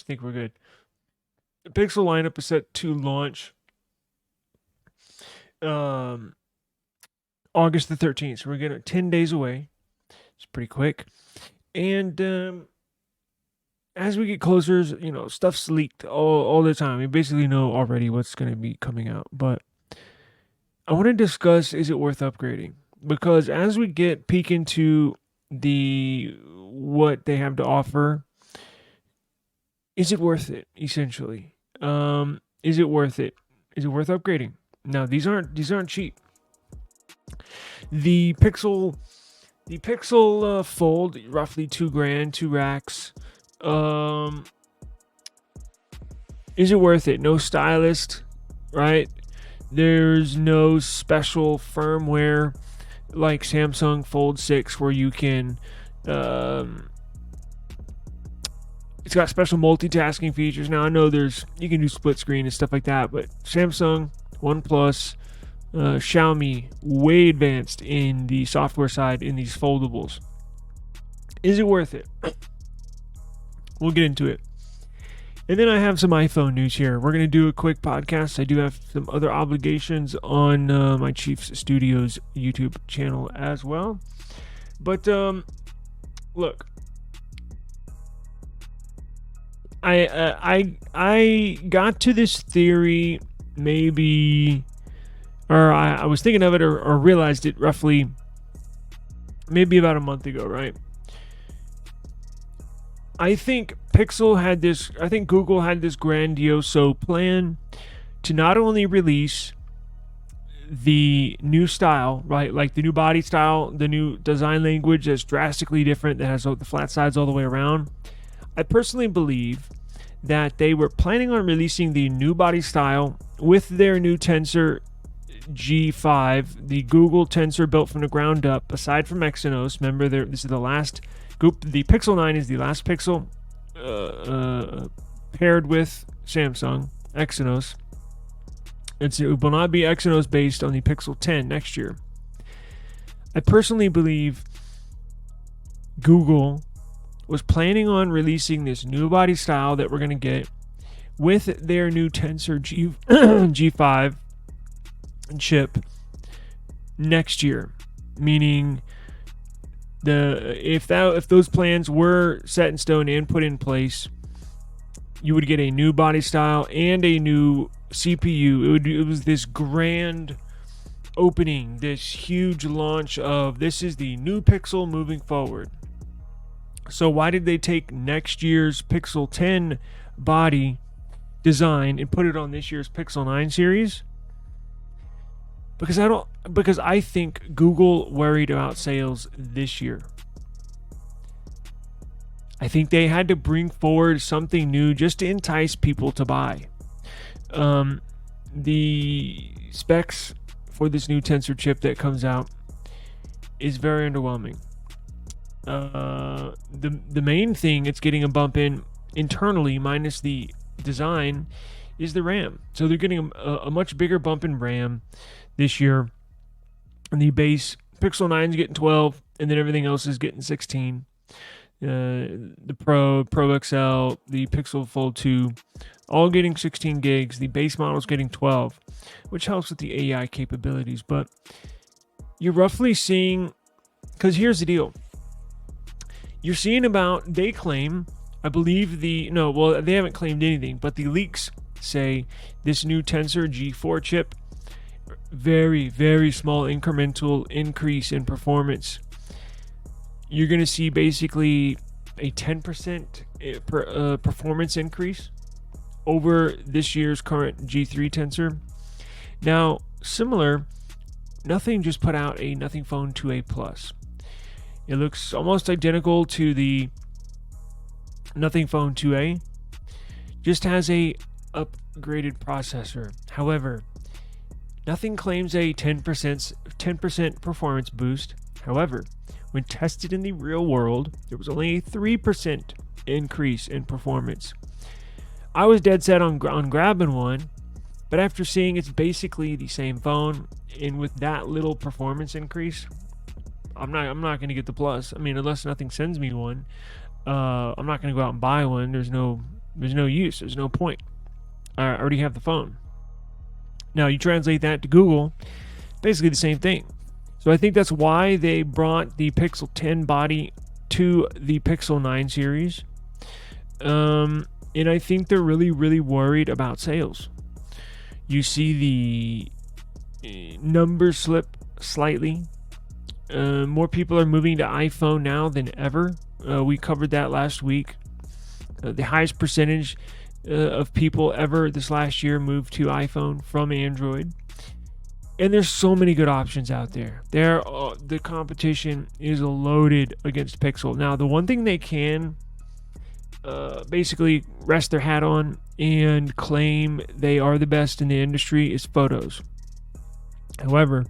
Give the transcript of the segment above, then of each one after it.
I think we're good. The Pixel lineup is set to launch August the 13th. So we're getting 10 days away. It's pretty quick. And as we get closer, stuff's leaked all the time. We basically know already what's going to be coming out. But I want to discuss, is it worth upgrading? Because as we peek into what they have to offer, is it worth it? Essentially, is it worth it? Is it worth upgrading? Now these aren't cheap. The Pixel Fold, roughly $2,000, 2 racks. Is it worth it? No stylist, right? There's no special firmware like Samsung Fold 6 where you can it's got special multitasking features. Now I know you can do split screen and stuff like that, but Samsung, OnePlus, Xiaomi, way advanced in the software side in these foldables. Is it worth it? We'll get into it. And then I have some iPhone news here. We're going to do a quick podcast. I do have some other obligations on my Chiefs Studios YouTube channel as well. But look, I got to this theory maybe, or I was thinking of it or realized it roughly maybe about a month ago, right? I think Google had this grandiose plan to not only release the new style, right? Like the new body style, the new design language that's drastically different, that has the flat sides all the way around. I personally believe that they were planning on releasing the new body style with their new Tensor G5, the Google Tensor built from the ground up, aside from Exynos. Remember, this is the last group. The Pixel 9 is the last Pixel paired with Samsung Exynos. It will not be Exynos based on the Pixel 10 next year. I personally believe Google was planning on releasing this new body style that we're going to get with their new Tensor G5 chip next year, meaning if those plans were set in stone and put in place, you would get a new body style and a new CPU. It was this grand opening, this huge launch of this is the new Pixel moving forward. So why did they take next year's Pixel 10 body design and put it on this year's Pixel 9 series? Because I think Google worried about sales this year. I think they had to bring forward something new just to entice people to buy. The specs for this new Tensor chip that comes out is very underwhelming. The main thing it's getting a bump in internally, minus the design, is the RAM. So they're getting a much bigger bump in RAM this year. And the base Pixel 9 is getting 12, and then everything else is getting 16. The Pro XL, the Pixel Fold 2, all getting 16 gigs. The base model is getting 12, which helps with the AI capabilities. But you're roughly seeing, because here's the deal. You're seeing they claim, I believe they haven't claimed anything, but the leaks say this new Tensor G4 chip, very, very small incremental increase in performance. You're going to see basically a 10% performance increase over this year's current G3 Tensor. Now, similar, Nothing just put out a Nothing Phone 2A Plus. It looks almost identical to the Nothing Phone 2A, just has a upgraded processor. However, Nothing claims a 10% performance boost. However, when tested in the real world, there was only a 3% increase in performance. I was dead set on grabbing one, but after seeing it's basically the same phone, and with that little performance increase, I'm not going to get the Plus. I mean, unless Nothing sends me one, I'm not going to go out and buy one. There's no There's no use. There's no point. I already have the phone. Now you translate that to Google, basically the same thing. So I think that's why they brought the Pixel 10 body to the Pixel 9 series. And I think they're really, really worried about sales. You see the numbers slip slightly. More people are moving to iPhone now than ever. We covered that last week. The highest percentage of people ever this last year moved to iPhone from Android. And there's so many good options out there. The competition is loaded against Pixel. Now, the one thing they can basically rest their hat on and claim they are the best in the industry is photos. However,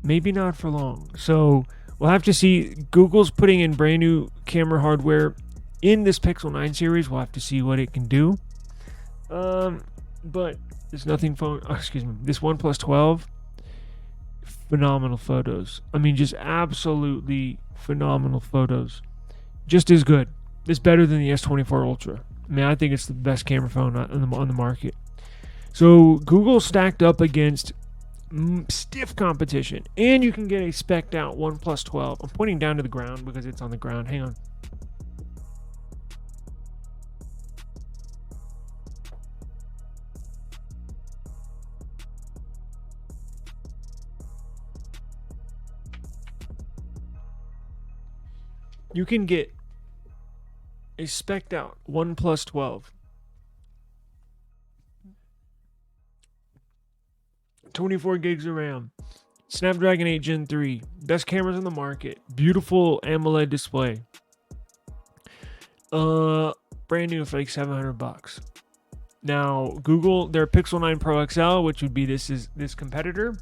maybe not for long. So we'll have to see. Google's putting in brand new camera hardware in this Pixel 9 series. We'll have to see what it can do. But this this OnePlus 12, phenomenal photos. I mean, just absolutely phenomenal photos. Just as good. It's better than the S23 Ultra. I mean, I think it's the best camera phone on the market. So Google stacked up against stiff competition, and you can get a spec'd out OnePlus 12. I'm pointing down to the ground because it's on the ground. Hang on. You can get a spec'd out OnePlus 12. 24 gigs of RAM. Snapdragon 8 Gen 3. Best cameras on the market. Beautiful AMOLED display. Brand new for like $700. Now, Google, their Pixel 9 Pro XL, which would be this competitor,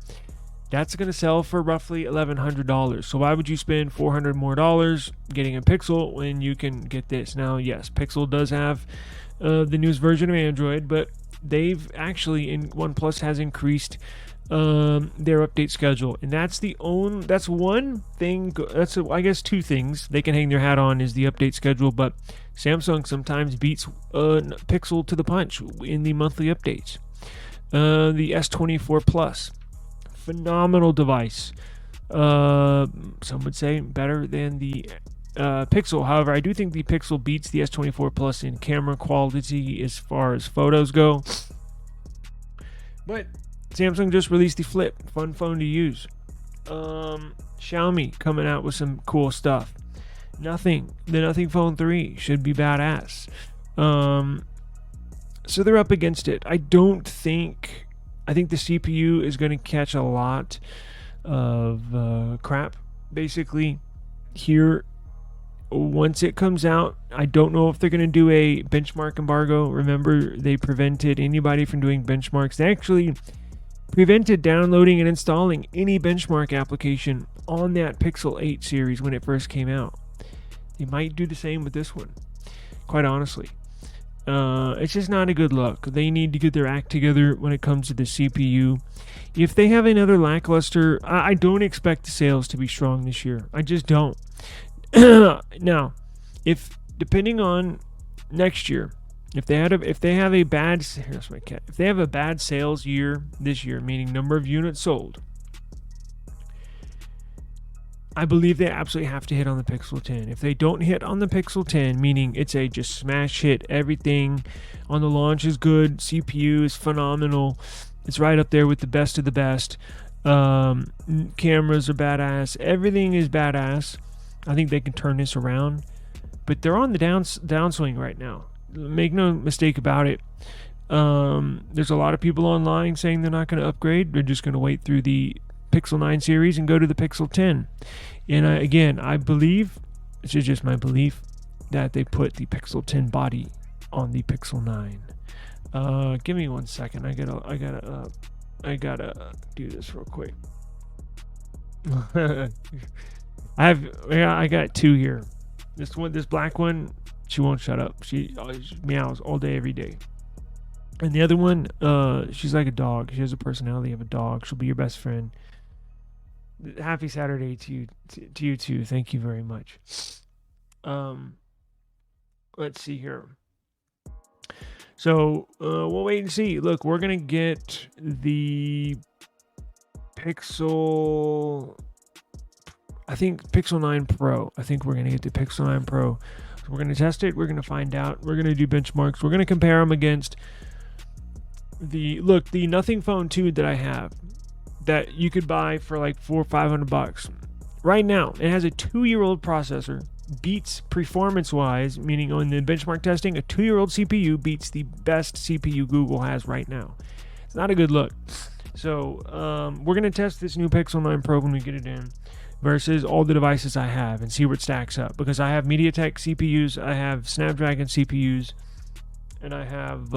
that's going to sell for roughly $1,100. So why would you spend $400 more getting a Pixel when you can get this? Now, yes, Pixel does have the newest version of Android, but they've actually, OnePlus has increased their update schedule, and that's one thing. I guess two things they can hang their hat on is the update schedule, but Samsung sometimes beats Pixel to the punch in the monthly updates. The S24 Plus. Phenomenal device. Some would say better than the Pixel. However, I do think the Pixel beats the S24 Plus in camera quality as far as photos go. But Samsung just released the Flip. Fun phone to use. Xiaomi coming out with some cool stuff. The Nothing Phone 3 should be badass. So they're up against it. I think the CPU is going to catch a lot of crap, basically, here. Once it comes out, I don't know if they're going to do a benchmark embargo. Remember, they prevented anybody from doing benchmarks. They actually prevented downloading and installing any benchmark application on that Pixel 8 series when it first came out. They might do the same with this one, quite honestly. It's just not a good look. They need to get their act together when it comes to the CPU. If they have another lackluster, I don't expect the sales to be strong this year. I just don't. Now, depending on next year, if they have a bad sales year this year, meaning number of units sold, I believe they absolutely have to hit on the Pixel 10. If they don't hit on the Pixel 10, meaning it's a just smash hit, everything on the launch is good, CPU is phenomenal, it's right up there with the best of the best, cameras are badass, everything is badass, I think they can turn this around. But they're on the downswing right now. Make no mistake about it. There's a lot of people online saying they're not going to upgrade. They're just going to wait through the Pixel 9 series and go to the Pixel 10. And I believe, it's just my belief, that they put the Pixel 10 body on the Pixel 9. Give me 1 second. I gotta do this real quick. I got two here. This black one, she won't shut up. She meows all day, every day. And the other one, she's like a dog. She has a personality of a dog. She'll be your best friend. Happy Saturday to you too. Thank you very much. Let's see here. So we'll wait and see. Look, we're gonna get the Pixel. I think Pixel 9 Pro. I think we're gonna get the Pixel 9 Pro. So we're gonna test it. We're gonna find out. We're gonna do benchmarks. We're gonna compare them against the Nothing Phone 2 that I have, that you could buy for like $400 or $500 right now. It has a 2-year-old processor. Beats performance-wise, meaning on the benchmark testing, a 2-year-old CPU beats the best CPU Google has right now. It's not a good look. So we're going to test this new Pixel 9 Pro when we get it in versus all the devices I have and see where it stacks up. Because I have MediaTek CPUs, I have Snapdragon CPUs, and I have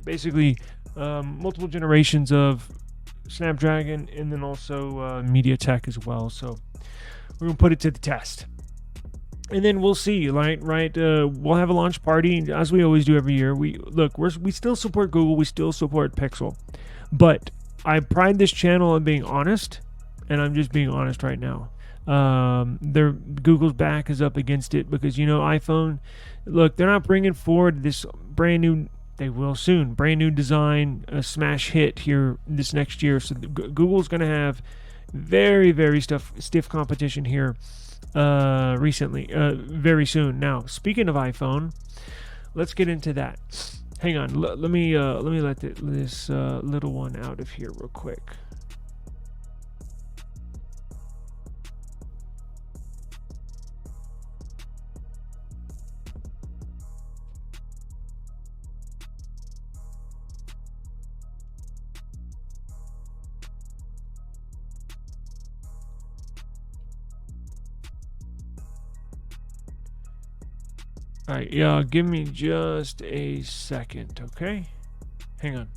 basically multiple generations of Snapdragon, and then also MediaTek as well. So we're gonna put it to the test, and then we'll see. Right. We'll have a launch party as we always do every year. We still support Google. We still support Pixel, but I pride this channel on being honest, and I'm just being honest right now. Google's back is up against it because iPhone. Look, they're not bringing forward this brand new. They will soon. Brand new design, a smash hit here this next year. So Google's going to have very, very stiff competition here very soon. Now, speaking of iPhone, let's get into that. Hang on. Let me let this little one out of here real quick. All right, yeah, give me just a second, okay? Hang on.